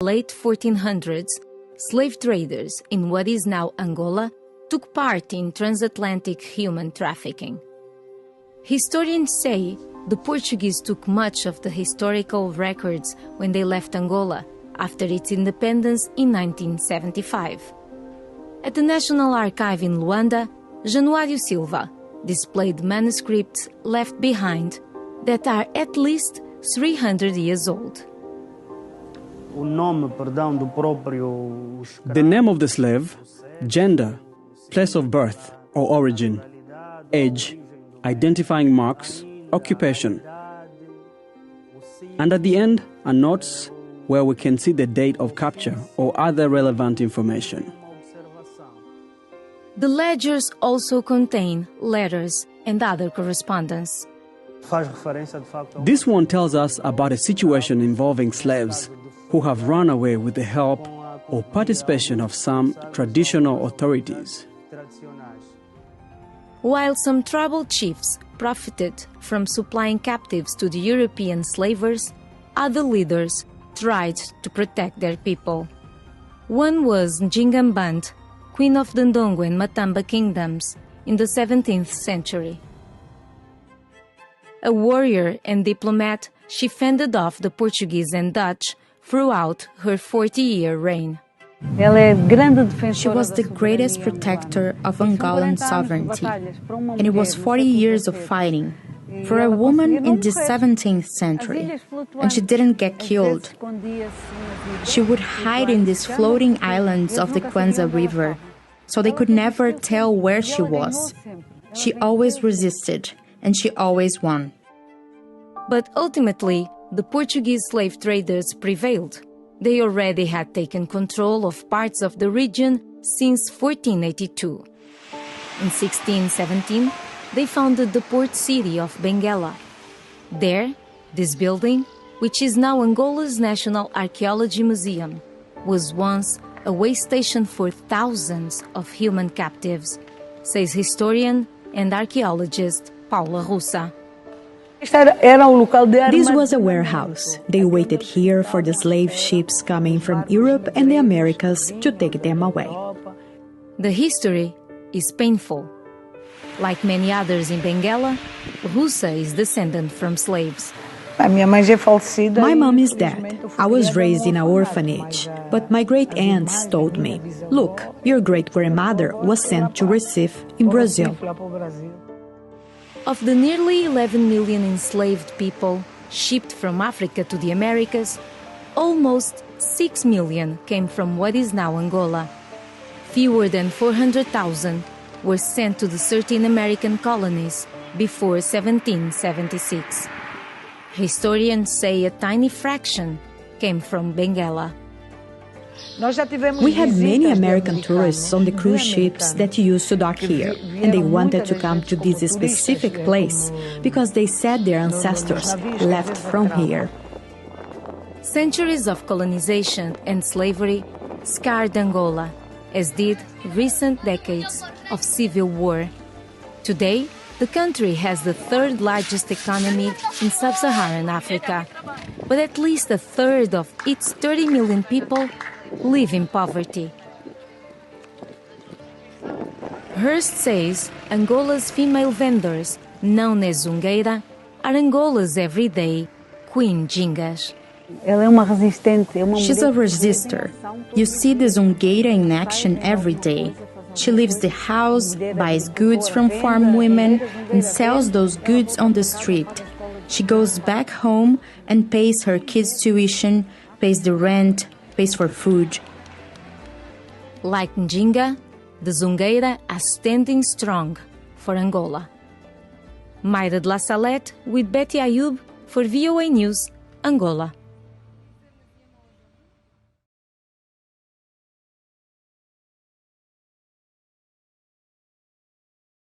late 1400s, slave traders in what is now Angola took part in transatlantic human trafficking. Historians say the Portuguese took much of the historical records when they left Angola after its independence in 1975. At the National Archive in Luanda, Januário Silva displayed manuscripts left behind that are at least 300 years old. The name of the slave, gender, place of birth or origin, age, identifying marks, occupation. And at the end are notes where we can see the date of capture or other relevant information. The ledgers also contain letters and other correspondence. This one tells us about a situation involving slaves who have run away with the help or participation of some traditional authorities. While some tribal chiefs profited from supplying captives to the European slavers, other leaders tried to protect their people. One was Njingamband, queen of the Ndongo and Matamba kingdoms in the 17th century. A warrior and diplomat, she fended off the Portuguese and Dutch throughout her 40-year reign. She was the greatest protector of Angolan sovereignty, and it was 40 years of fighting for a woman in the 17th century, and she didn't get killed. She would hide in these floating islands of the Kwanza River, so they could never tell where she was. She always resisted, and she always won. But ultimately, the Portuguese slave traders prevailed. They already had taken control of parts of the region since 1482. In 1617, they founded the port city of Benguela. There, this building, which is now Angola's National Archaeology Museum, was once a way station for thousands of human captives, says historian and archaeologist Paula Russa. This was a warehouse. They waited here for the slave ships coming from Europe and the Americas to take them away. The history is painful. Like many others in Benguela, Russa is descendant from slaves. My mom is dead. I was raised in an orphanage, but my great-aunts told me, look, your great-grandmother was sent to Recife in Brazil. Of the nearly 11 million enslaved people shipped from Africa to the Americas, almost 6 million came from what is now Angola. Fewer than 400,000 were sent to the 13 American colonies before 1776. Historians say a tiny fraction came from Benguela. We had many American tourists on the cruise ships that used to dock here, and they wanted to come to this specific place because they said their ancestors left from here. Centuries of colonization and slavery scarred Angola, as did recent decades of civil war. Today, the country has the third largest economy in sub-Saharan Africa, but at least a third of its 30 million people live in poverty. Hearst says Angola's female vendors, known as Zungueira, are Angola's everyday Queen Jingas. She's a resistor. You see the Zungueira in action every day. She leaves the house, buys goods from farm women, and sells those goods on the street. She goes back home and pays her kids' tuition, pays the rent, pays for food. Like Njinga, the Zungueira are standing strong for Angola. Mayra de la Salette with Betty Ayub for VOA News, Angola.